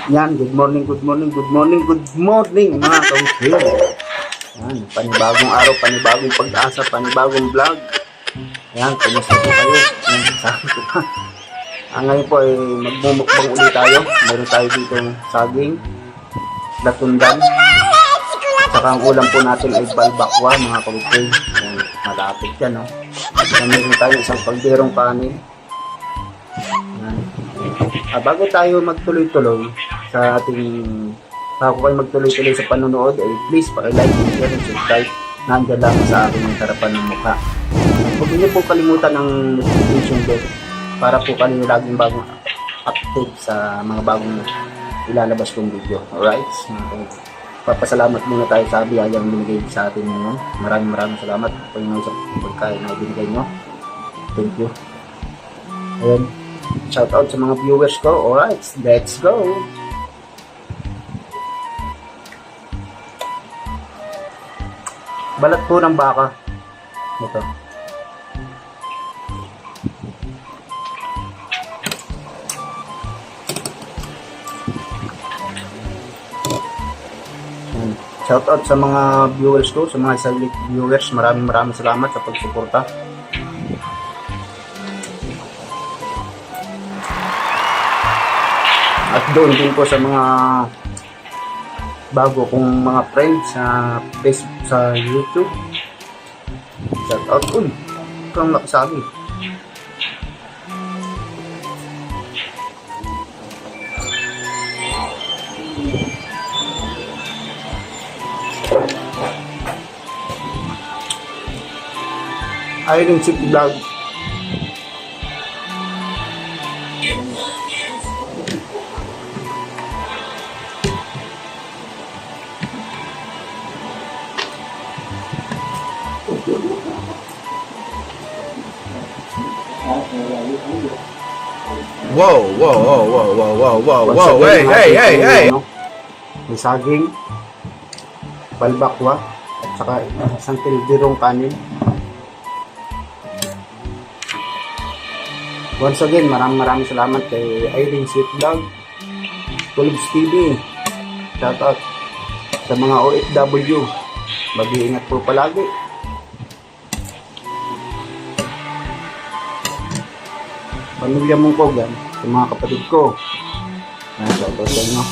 Yan, good morning, good morning, good morning, good morning mga kawisil. Yan, panibagong araw, panibagong pag-asa, panibagong vlog. Yan, kumusta po kayo? Yan, sabi ko pa. Ngayon po ay magmumukbang ulit tayo. Meron tayo dito saging, latundan. Saka ang ulam po natin ay balbakwa mga kawisil. Yan, malapit yan, no? Yan, meron tayo isang kalderong kanin. Yan. Bago tayo magtuloy-tuloy sa ating magtuloy-tuloy sa panonood, ay please pa-like, share, and subscribe. Nandiyan lang sa aking harapan ng mukha. Huwag niyo po kalimutan ang notification bell para po kayo laging bagong update sa mga bagong ilalabas kong video. Alright? Papasalamat muna tayo sa biyayang binigay sa atin ngayon. Maraming salamat po yung sa pagkain na binigay nyo. Thank you. Ayan. Shout out sa mga viewers ko. Alright, let's go! Balat po ng baka. Ito. Shout out sa mga viewers ko, sa mga silent viewers. Maraming salamat sa pagsuporta. At doon din po sa mga bago kong mga friends sa Facebook, sa YouTube. Shout out. Uy, kang nakasabi. Iron Chip Vlog. Wow, hey. May saging, balbakwa, at saka isang kildirong kanin. Once again, maraming salamat kay Irene Sweet Vlog, Tulubs TV. Shout out sa mga OFW. Mag-iingat po palagi. Pamilya mong Kogan, sa mga kapatid ko. Shout out sa inyo.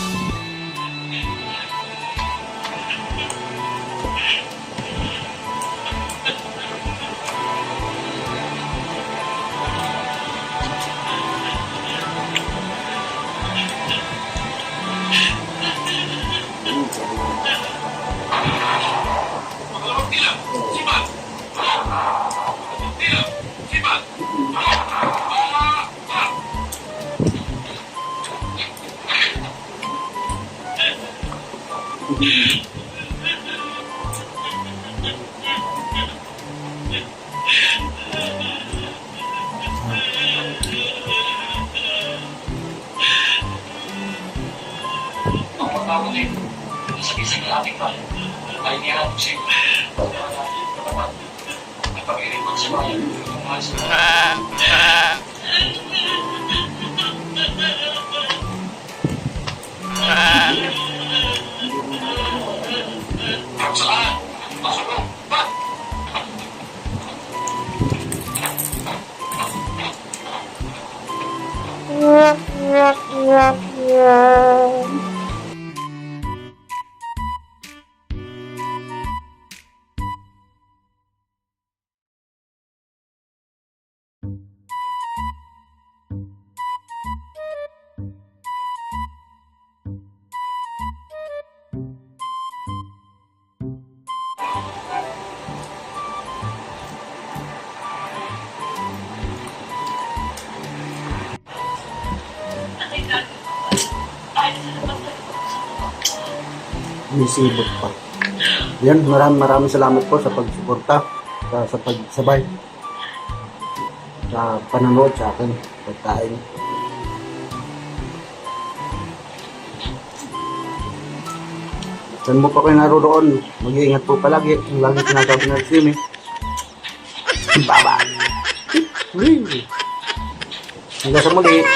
Nisibot pa. Yan, maraming salamat po sa pagsuporta, sa pagsabay, sa panonood sa akin, pagkain. Saan mo pa kayo naroon, mag-iingat po palagi. Ang lagi sinasabi na stream eh. Bye-bye! Hanggang sa muli.